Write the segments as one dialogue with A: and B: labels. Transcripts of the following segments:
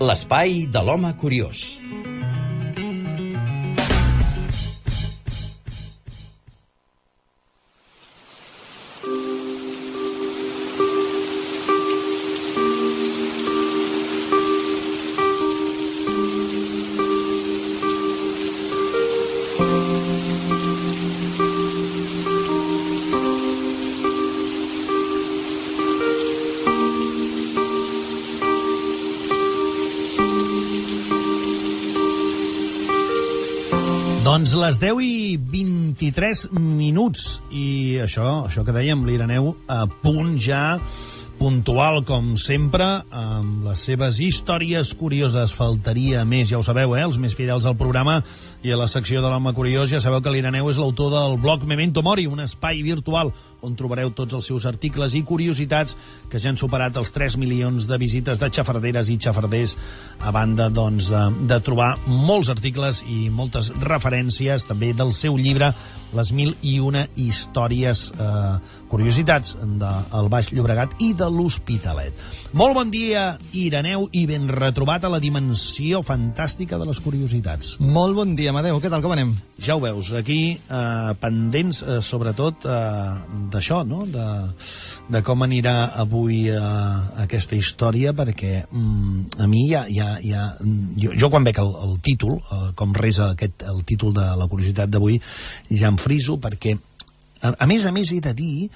A: l'espai de l'home curiós.
B: Doncs les 10:23 i això que dèiem, l'Ireneu a punt ja, puntual com sempre, amb les seves històries curioses. Faltaria més, ja ho sabeu, els més fidels al programa i a la secció de l'home curiós. Ja sabeu que l'Ireneu és l'autor del blog Memento Mori, un espai virtual on trobareu tots els seus articles i curiositats que ja han superat els 3 milions de visites de xafarderes i xafarders, a banda doncs, de trobar molts articles i moltes referències també del seu llibre Les 1001 històries, curiositats del Baix Llobregat i de l'Hospitalet. Molt bon dia, Ireneu, i ben retrobat a la dimensió fantàstica de les curiositats.
C: Molt bon dia, Amadeu. Què tal, com anem?
B: Ja ho veus, aquí pendents, sobretot, d'això, no? De com anirà avui aquesta història, perquè a mi jo quan veig el títol, com resa el títol de la curiositat d'avui, ja em friso, perquè a més he de dir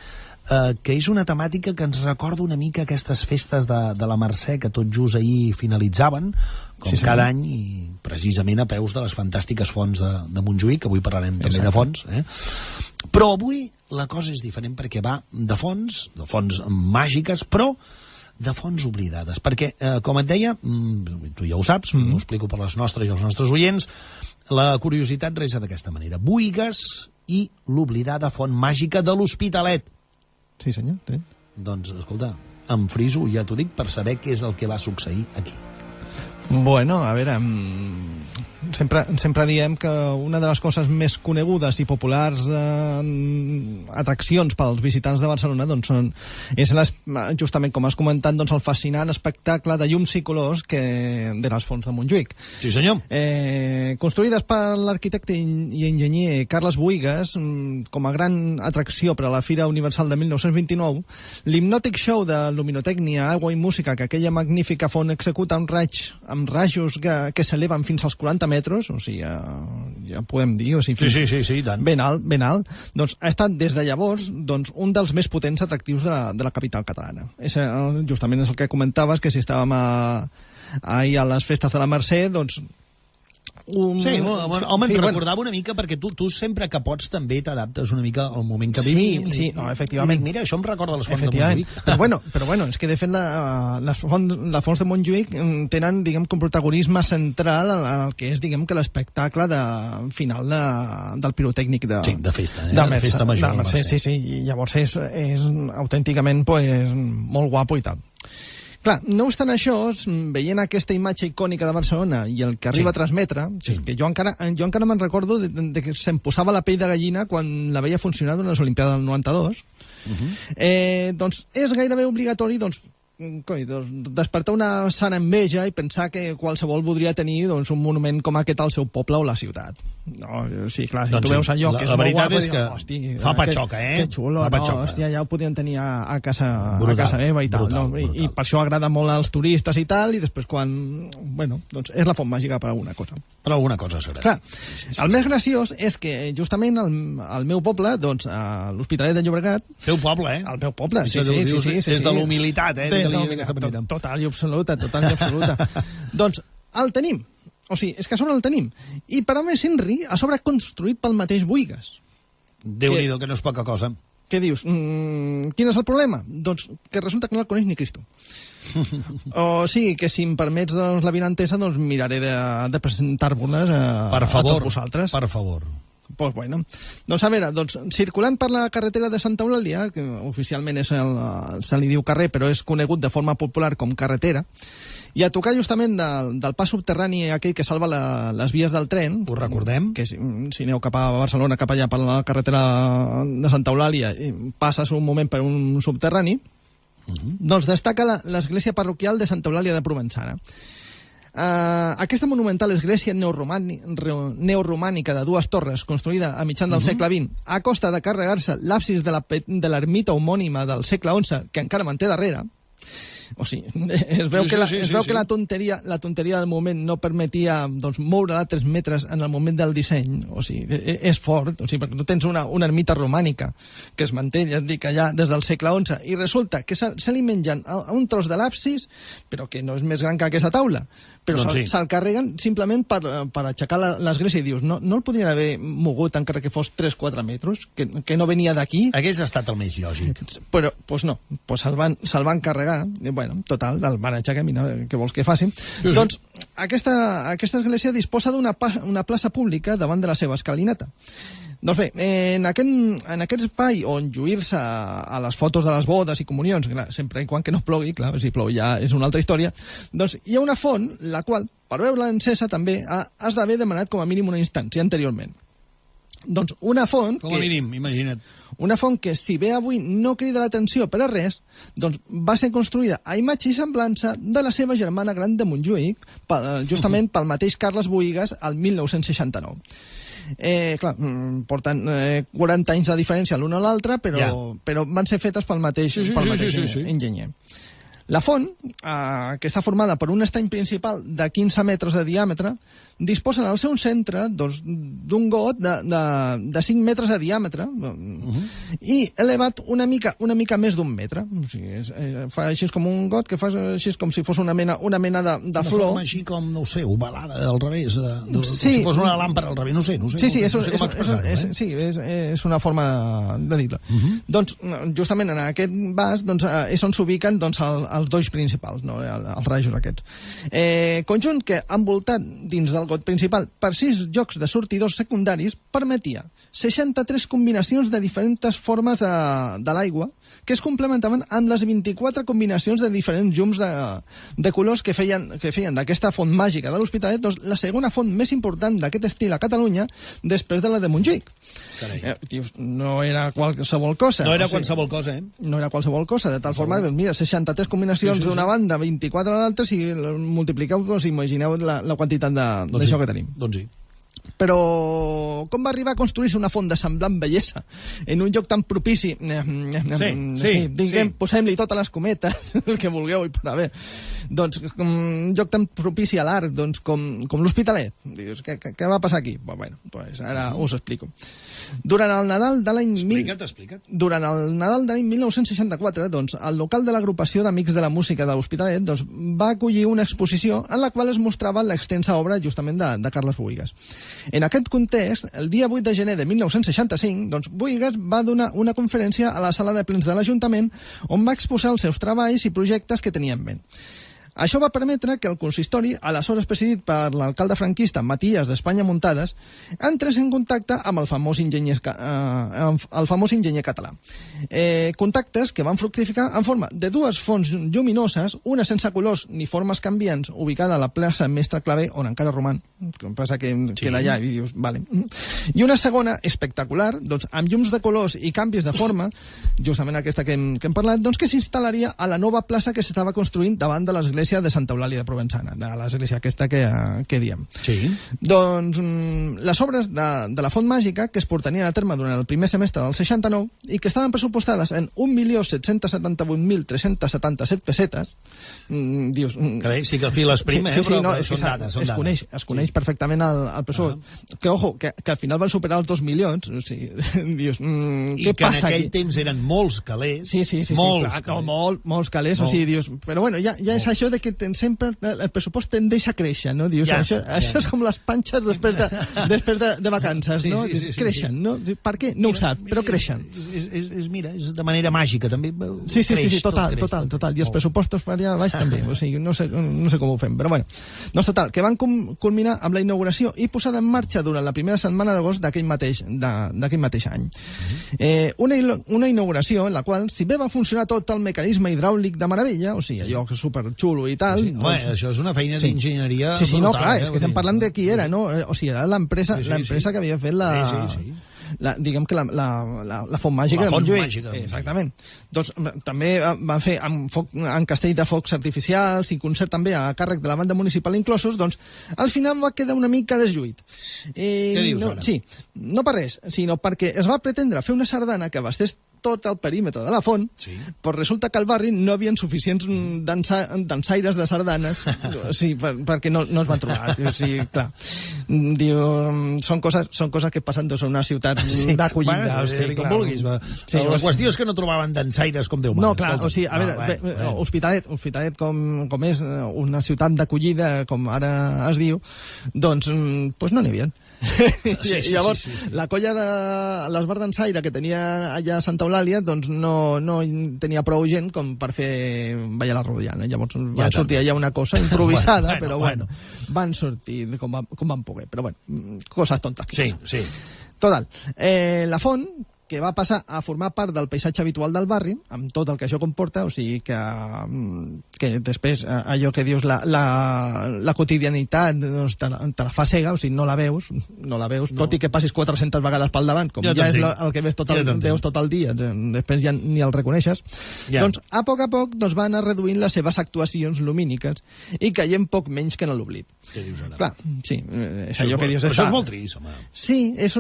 B: que és una temàtica que ens recorda una mica aquestes festes de la Mercè que tot just ahir finalitzaven, com cada any, i precisament a peus de les fantàstiques fonts de Montjuïc, que avui parlarem també de fonts. Però avui la cosa és diferent perquè va de fonts màgiques, però de fonts oblidades. Perquè, com et deia, tu ja ho saps, ho explico per les nostres i els nostres oients, la curiositat resa d'aquesta manera. Buigas i l'oblidada font màgica de l'Hospitalet.
C: Sí, senyor. Sí.
B: Doncs, escolta, em friso, ja t'ho dic, per saber què és el que va succeir aquí.
C: Bueno, a veure, sempre diem que una de les coses més conegudes i populars atraccions pels visitants de Barcelona doncs és justament, com has comentat, doncs el fascinant espectacle de llums i colors de les fonts de Montjuïc.
B: Sí, senyor.
C: Construïdes per l'arquitecte i enginyer Carles Buigas com a gran atracció per a la Fira Universal de 1929, l'hipnòtic show de luminotècnia, aigua i música que aquella magnífica font executa amb rajos que s'eleven fins als 40 metres, o sigui, ja podem dir, o sigui,
B: sí, tant.
C: Ben alt, doncs ha estat des de llavors un dels més potents atractius de la capital catalana. Justament és el que comentaves, que si estàvem ahir a les festes de la Mercè, doncs
B: recordava una mica, perquè tu sempre que pots també t'adaptes una mica al moment que vivim.
C: Sí, efectivament.
B: Mira, això em recorda les fonts de Montjuïc.
C: Però bueno, és que de fet les fonts de Montjuïc tenen, diguem, com protagonisme central en el que és, diguem, que l'espectacle final del pirotècnic de
B: festa,
C: de
B: festa major.
C: Sí, i llavors és autènticament molt guapo i tal. Clar, no obstant això, veient aquesta imatge icònica de Barcelona i el que arriba a transmetre, que jo encara me'n recordo de que se'm posava la pell de gallina quan la veia funcionar durant les Olimpiades del 92, doncs és gairebé obligatori despertar una sana enveja i pensar que qualsevol voldria tenir un monument com aquest al seu poble o la ciutat. Sí, clar, si tu veus allò que és molt guapo,
B: és que fa patxoca,
C: que xulo, hòstia, ja ho podien tenir a casa meva i tal, i per això agrada molt als turistes i tal, i després quan, doncs és la font màgica per alguna cosa.
B: Per alguna cosa serà.
C: Clar, el més graciós és que justament al meu poble, doncs a l'Hospitalet de Llobregat...
B: Teu poble,
C: El meu poble, sí.
B: Des de l'humilitat,
C: Total i absoluta. Doncs el tenim. O sigui, és que a sobre el tenim. I per a més Henry, a sobre construït pel mateix Buigas.
B: Déu-n'hi-do, que no és poca cosa.
C: Què dius? Quin és el problema? Doncs que resulta que no el coneix ni Cristo. O sigui, que si em permets l'avinentesa, doncs miraré de presentar-vos-les a tots vosaltres.
B: Per favor.
C: Pues bueno. Doncs a veure, circulant per la carretera de Santa Eulàlia, que oficialment se li diu carrer, però és conegut de forma popular com carretera, i a tocar justament del pas subterrani aquell que salva les vies del tren...
B: Ho recordem.
C: Que si aneu cap a Barcelona, cap allà per la carretera de Santa Eulàlia, passes un moment per un subterrani, doncs destaca l'església parroquial de Santa Eulàlia de Provençana. Aquesta monumental església neoromànica de 2 torres, construïda a mitjan del segle XX, a costa de carregar-se l'absis de l'ermita homònima del segle XI, que encara manté darrere. O sigui, es veu que la tonteria del moment no permetia doncs, moure-la 3 metres en el moment del disseny. O sigui, és fort, o sigui, perquè tu tens una ermita romànica que es manté, ja et dic, allà des del segle XI, i resulta que se li mengen a un tros de l'absis, però que no és més gran que aquesta taula, però doncs se'l carreguen simplement per aixecar l'església, i dius, no el podrien haver mogut encara que fos 3-4 metres, que no venia d'aquí.
B: Hagués estat el més lògic.
C: Però, doncs no, se'l van carregar, bueno, total, el van aixecar, mira, què vols que faci? Doncs aquesta església disposa d'una plaça pública davant de la seva escalinata. Doncs bé, en aquest espai on lluir-se a les fotos de les bodes i comunions, clar, sempre i quan que no plogui, clar, si plou ja és una altra història, doncs hi ha una font, la qual, per veure-la encesa, també has d'haver demanat com a mínim una instància anteriorment. Doncs una font...
B: Com a mínim, imagina't.
C: Una font que, si bé avui no crida l'atenció per a res, doncs va ser construïda a imatge i semblança de la seva germana gran de Montjuïc, justament pel mateix Carles Boïgues, al 1969. Clar, porten 40 anys de diferència l'una a l'altra, però van ser fetes pel mateix enginyer. La font, que està formada per un estany principal de 15 metres de diàmetre, disposen al seu centre d'un got de 5 metres de diàmetre i elevat una mica més d'un metre. O sigui, fa així com un got que fa així com si fos una mena de flor.
B: Una forma així com, no ho sé, ovalada al revés, com si fos una làmpara al revés, no sé.
C: Sí, és una forma de dir-ho. Doncs, justament en aquest vas és on s'ubiquen els dois principals, els rajos aquests. Conjunt que, envoltat dins del got principal per 6 jocs de sortidors secundaris, permetia 63 combinacions de diferents formes de l'aigua que es complementaven amb les 24 combinacions de diferents llums de colors que feien d'aquesta font màgica de l'Hospitalet la segona font més important d'aquest estil a Catalunya després de la de Montjuïc. No era qualsevol cosa.
B: No era qualsevol cosa, eh?
C: No era qualsevol cosa, de tal forma que, mira, 63 combinacions d'una banda, 24 de l'altra, si multipliqueu, imagineu la quantitat d'això que tenim.
B: Doncs sí.
C: Però com va arribar a construir-se una font de semblant bellesa en un lloc tan propici, posem-li totes les cometes, el que vulgueu i per haver, doncs un lloc tan propici a l'art com l'Hospitalet? Dius, què va passar aquí? Bueno, pues ara us explico. Durant el Nadal de l'any 1964, doncs, el local de l'agrupació d'Amics de la Música de l'Hospitalet va acollir una exposició en la qual es mostrava l'extensa obra justament de Carles Boïgues. En aquest context, el dia 8 de gener de 1965, doncs, Boïgues va donar una conferència a la sala de plens de l'Ajuntament on va exposar els seus treballs i projectes que tenia en ment. Això va permetre que el consistori, aleshores presidit per l'alcalde franquista Matías d'Espanya Muntades, entrés en contacte amb el famós enginyer català. Contactes que van fructificar en forma de 2 fonts lluminoses, una sense colors ni formes canviants, ubicada a la plaça Mestre Clavé, on encara roman, que passa que queda allà, i dius, vale. I una segona espectacular, doncs, amb llums de colors i canvis de forma, justament aquesta que hem parlat, doncs, que s'instal·laria a la nova plaça que s'estava construint davant de l'església de Santa Eulàlia de Provenzana, de l'església aquesta que diem. Sí. Doncs les obres de la Font Màgica, que es portarien a terme durant el primer semestre del 69 i que estaven pressupostades en 1.778.377 pessetes, dius...
B: Carai, sí que files primer, però són dades.
C: Es coneix perfectament el pressupost. Que, ojo, que al final van superar els 2 milions. O sigui, dius, què passa aquí? I que en aquell temps eren molts calés. Sí, molts calés. O sigui, dius, però bueno, ja és això de que sempre el pressupost tendeix a créixer, no? Dius, això és com les panxes després de vacances, no? Creixen, no? Per què? No ho saps, però creixen.
B: Mira, és de manera màgica, també.
C: Sí, total. I els pressupostos per allà baix també. O sigui, no sé com ho fem, però bueno. Doncs total, que van culminar amb la inauguració i posada en marxa durant la primera setmana d'agost d'aquell mateix any. Una inauguració en la qual, si bé va funcionar tot el mecanisme hidràulic de meravella, o sigui, allò superxulo i tal...
B: Sí, doncs... això és una feina d'enginyeria...
C: Sí, no, clar, és que estem parlant de qui era, no? O sigui, era l'empresa que havia fet diguem que la font màgica de Montjuïc. Exactament. Doncs també van fer en castell de focs artificials i concert també a càrrec de la banda municipal inclosos, doncs al final va quedar una mica deslluït.
B: Què dius ara?
C: Sí, no per res, sinó perquè es va pretendre fer una sardana que abastés tot el perímetre de la font, però resulta que al barri no havien suficients dansaires de sardanes, perquè no es van trobar. Clar, són coses que passen des d'una ciutat d'acollida.
B: Com vulguis. La qüestió és que no trobaven dansaires com Déu mana.
C: No, clar, a veure, Hospitalet com és una ciutat d'acollida, com ara es diu, doncs no n'hi havia. Llavors, la colla de l'Esbar d'Ensaire que tenia allà a Santa Eulàlia doncs no tenia prou gent com per fer ballar la rodellana. Llavors van sortir allà una cosa improvisada, però bueno, van sortir com van poder, però bueno, coses tontes.
B: Sí.
C: Total, la font, que va passar a formar part del paisatge habitual del barri, amb tot el que això comporta, o sigui que després allò que dius, la quotidianitat doncs, te la fa cega, o sigui, no la veus, tot i que passis 400 vegades pel davant, com ja és el que veus tot el dia, després ja ni el reconeixes, doncs a poc doncs, van anar reduint les seves actuacions lumíniques i caient poc menys que en l'oblit.
B: Què dius ara?
C: Clar, sí, és allò que dius...
B: Això és molt trist, home.
C: Sí, és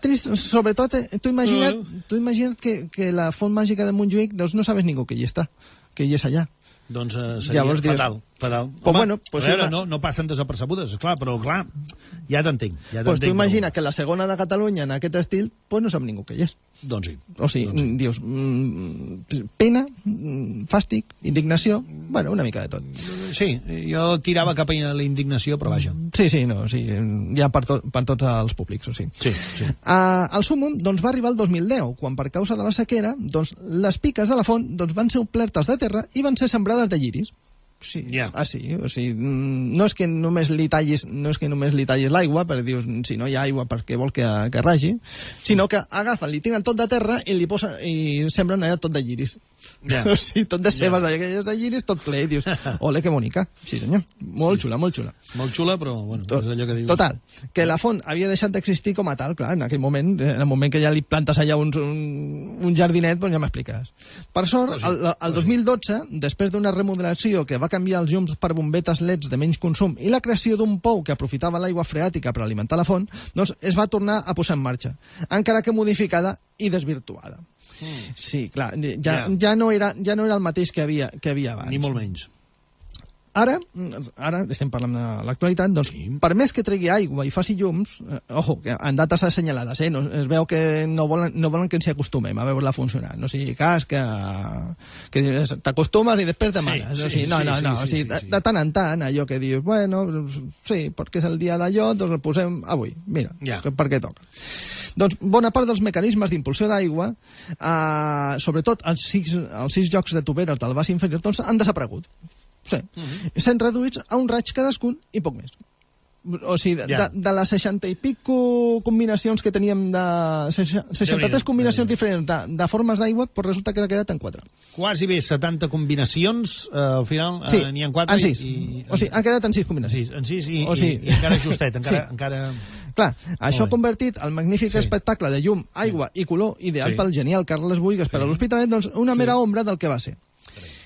C: trist, sobretot, tu imagina't que la font màgica de Montjuïc doncs no sabes ningú que hi està, que hi és allà.
B: Doncs seria fatal. Home, a veure, no passen desapercebudes, clar, però clar, ja t'entenc.
C: Doncs tu imagina que la segona de Catalunya en aquest estil, doncs no sap ningú que hi és.
B: Doncs sí.
C: O sigui, dius, pena, fàstic, indignació, bueno, una mica de tot.
B: Sí, jo tirava cap a la indignació, però vaja.
C: Sí, hi ha per tots els públics, o sigui.
B: Sí.
C: El súmmum doncs, va arribar el 2010, quan per causa de la sequera, doncs, les piques de la font doncs, van ser omplertes de terra i van ser sembrades de lliris. Sí, o sigui, no és que només li tallis l'aigua, perquè dius, si no hi ha aigua perquè vol que ragi, sinó que agafen, li tiren tot de terra i li posen i sembren allà tot de lliris. O sigui, tot de cebes d'aquelles de lliris, tot ple, i dius, ole, que bonica. Sí, senyor, molt xula.
B: Molt xula, però, bueno, és allò que dius.
C: Total, que la font havia deixat d'existir com a tal, clar, en aquell moment, en el moment que ja li plantes allà un jardinet, doncs ja m'expliques. Per sort, el 2012, després d'una remodelació que va canviar els llums per bombetes LEDs de menys consum i la creació d'un pou que aprofitava l'aigua freàtica per alimentar la font, doncs es va tornar a posar en marxa, encara que modificada i desvirtuada. Sí, clar, ja no era el mateix que havia abans.
B: Ni molt menys.
C: Ara estem parlant de l'actualitat, doncs, per més que tregui aigua i faci llums, ojo, que en dates assenyalades, no, es veu que no volen que ens hi acostumem a veure-la funcionar. No sigui cas que t'acostumes i després demanes. De tant en tant, allò que dius, bueno, sí, perquè és el dia d'allò, doncs el posem avui. Mira, perquè toca. Doncs bona part dels mecanismes d'impulsió d'aigua, sobretot els 6 llocs de toberes del vas inferior, doncs han desaparegut. Sí. S'han reduïts a un raig cadascun i poc més. O sigui, de les 60 i pico combinacions que teníem, de 63 combinacions diferents de formes d'aigua, però resulta que ha quedat en 4.
B: Quasi bé 70 combinacions, al final n'hi ha 4.
C: En 6. O sigui, han quedat en 6 combinacions.
B: En 6 i encara justet, encara...
C: Clar, això ha convertit el magnífic espectacle de llum, aigua i color ideal pel genial Carles Buïgas per a l'Hospitalet, doncs una mera ombra del que va ser.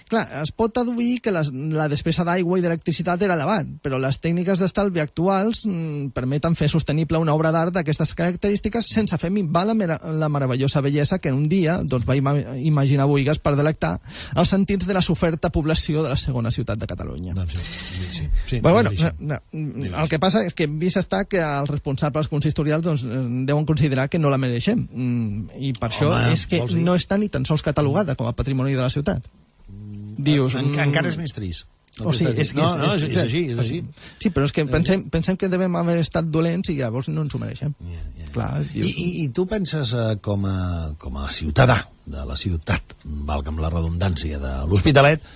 C: Clar, es pot aduir que la despesa d'aigua i d'electricitat era elevat, però les tècniques d'estalvi actuals permeten fer sostenible una obra d'art d'aquestes característiques sense fer minvar la meravellosa bellesa que un dia doncs, va imaginar Buïgas per delectar els sentits de la soferta població de la segona ciutat de Catalunya.
B: Doncs sí.
C: Bueno, el que passa és que vist està que els responsables consistorials doncs, deuen considerar que no la mereixem, i per això és que no està ni tan sols catalogada com a patrimoni de la ciutat. Dius,
B: encara és més trist.
C: O sigui, és així. Sí, però és que pensem que devem haver estat dolents i llavors no ens ho mereixem. Clar,
B: I tu penses com a ciutadà de la ciutat, valga'm la redundància, de l'Hospitalet,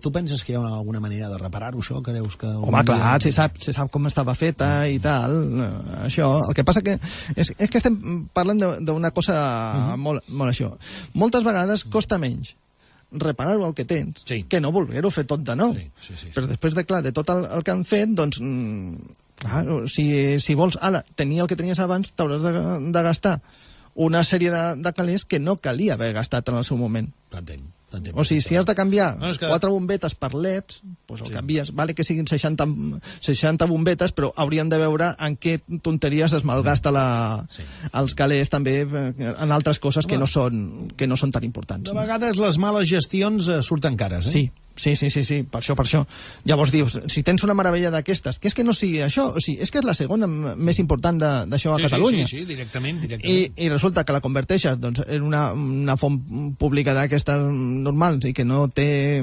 B: tu penses que hi ha alguna manera de reparar-ho, això? Creus que...
C: Home, clar, se sap com estava feta i tal, això. El que passa que és que estem parlant d'una cosa molt això. Moltes vegades costa menys reparar-ho el que tens, que no voler-ho fer tot de nou. Però després de tot el que han fet, doncs, clar, si vols ara tenir el que tenies abans, t'hauràs de gastar una sèrie de calés que no calia haver gastat en el seu moment.
B: T'entenc.
C: O sigui, si has de canviar
B: No, és que-
C: 4 bombetes per LEDs, doncs el canvies. Vale que siguin 60 bombetes, però hauríem de veure en què tonteries es malgasta els calés també en altres coses que no són tan importants.
B: De vegades les males gestions surten cares, eh?
C: Sí, per això. Llavors dius, si tens una meravella d'aquestes, que és que no sigui això, o sigui, és que és la segona més important d'això a Catalunya.
B: Sí, directament.
C: I resulta que la converteixes doncs, en una font pública d'aquestes normals i que no té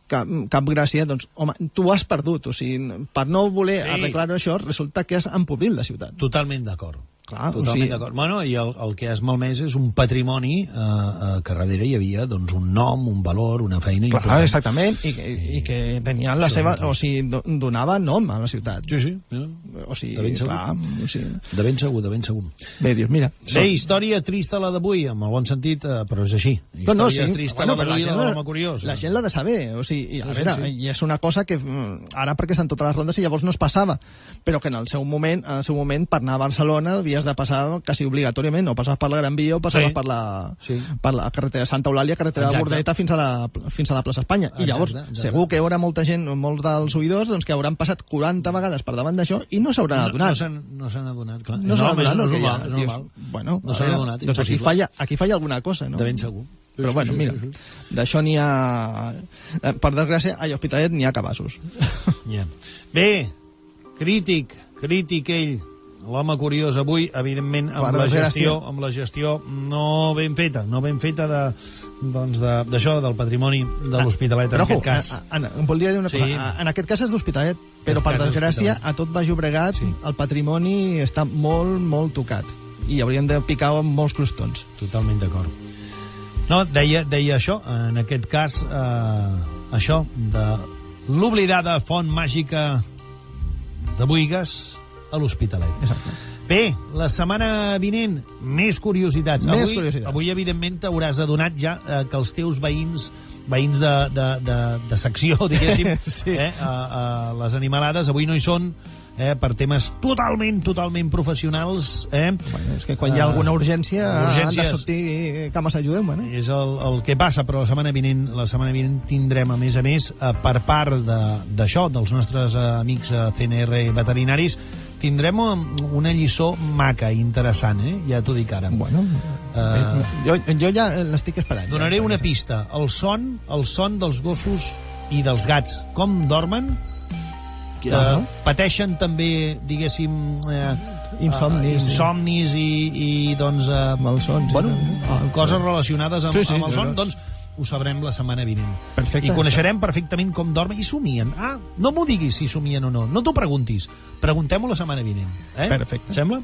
C: cap gràcia, doncs, home, tu has perdut. O sigui, per no voler arreglar això, resulta que has empobrit la ciutat.
B: Totalment d'acord.
C: Clar,
B: Totalment d'acord. Bueno, i el que has malmès és un patrimoni que darrere hi havia doncs, un nom, un valor, una feina important.
C: Clar, exactament, i que tenien la seva... O sigui, donava nom a la ciutat.
B: Sí.
C: O sigui,
B: de ben segur.
C: clar... O sigui...
B: De ben segur.
C: Bé, dius, mira...
B: Bé, història trista la d'avui, amb el bon sentit, però és així. Història trista la d'avui de l'home curiós.
C: La gent l'ha de saber, o sigui, i és una cosa que ara perquè estan totes les rondes i llavors no es passava, però que en el seu moment per anar a Barcelona havies de passar quasi obligatòriament, o passaves per la Gran Via o passaves per la carretera de Santa Eulàlia, carretera de Bordeta fins a la plaça Espanya. I llavors, segur que hi haurà molta gent, molts dels oïdors, doncs, que hauran passat 40 vegades per davant d'això i no s'hauran adonat.
B: No s'han adonat, clar.
C: No s'han adonat.
B: És normal.
C: Bueno,
B: no s'han adonat.
C: Doncs aquí falla alguna cosa, no?
B: De ben segur.
C: Però bueno, mira, d'això n'hi ha... Per desgràcia, a l'Hospitalet n'hi ha cabassos.
B: Bé, crític ell, l'home curiós avui, evidentment, amb la gestió no ben feta d'això, del patrimoni de l'Hospitalet, en aquest cas.
C: Anna, em voldria dir una cosa. En aquest cas és l'Hospitalet, però per desgràcia, a tot Baix Llobregat, el patrimoni està molt, molt tocat. I hauríem de picar amb molts crostons.
B: Totalment d'acord. No, deia això, en aquest cas, això, de l'oblidada font màgica de Buïgas a l'Hospitalet.
C: Exacte.
B: Bé, la setmana vinent, més curiositats. Avui evidentment, t'hauràs adonat ja que els teus veïns de secció, diguéssim, les animalades, avui no hi són, per temes totalment professionals.
C: Bueno, és que quan hi ha alguna urgència han de sortir cames ajudeu-me, no?
B: És el que passa, però la setmana vinent tindrem, a més, per part d'això, dels nostres amics CNR veterinaris, tindrem una lliçó maca, interessant, ja t'ho dic ara.
C: Bueno, jo ja l'estic esperant.
B: Donaré una pista. El son dels gossos i dels gats, com dormen, pateixen també, diguéssim, insomnis i doncs...
C: malsons.
B: Bueno, coses relacionades amb el son, doncs ho sabrem la setmana vinent.
C: Perfecte.
B: I coneixerem perfectament com dormen i somien. No m'ho diguis si somien o no. No t'ho preguntis. Preguntem-ho la setmana vinent.
C: Perfecte.
B: Sembla?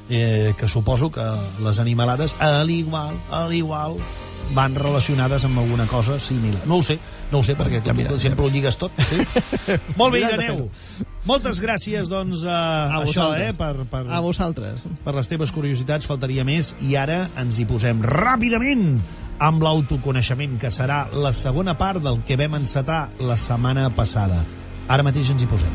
B: Que suposo que les animalades, al igual, van relacionades amb alguna cosa similar. No ho sé, perquè sempre ho lligues tot. Sí? Molt bé, Ireneu. Moltes gràcies, doncs, a això,
C: a vosaltres.
B: Per les teves curiositats, faltaria més. I ara ens hi posem ràpidament amb l'autoconeixement, que serà la segona part del que vam encetar la setmana passada. Ara mateix ens hi posem.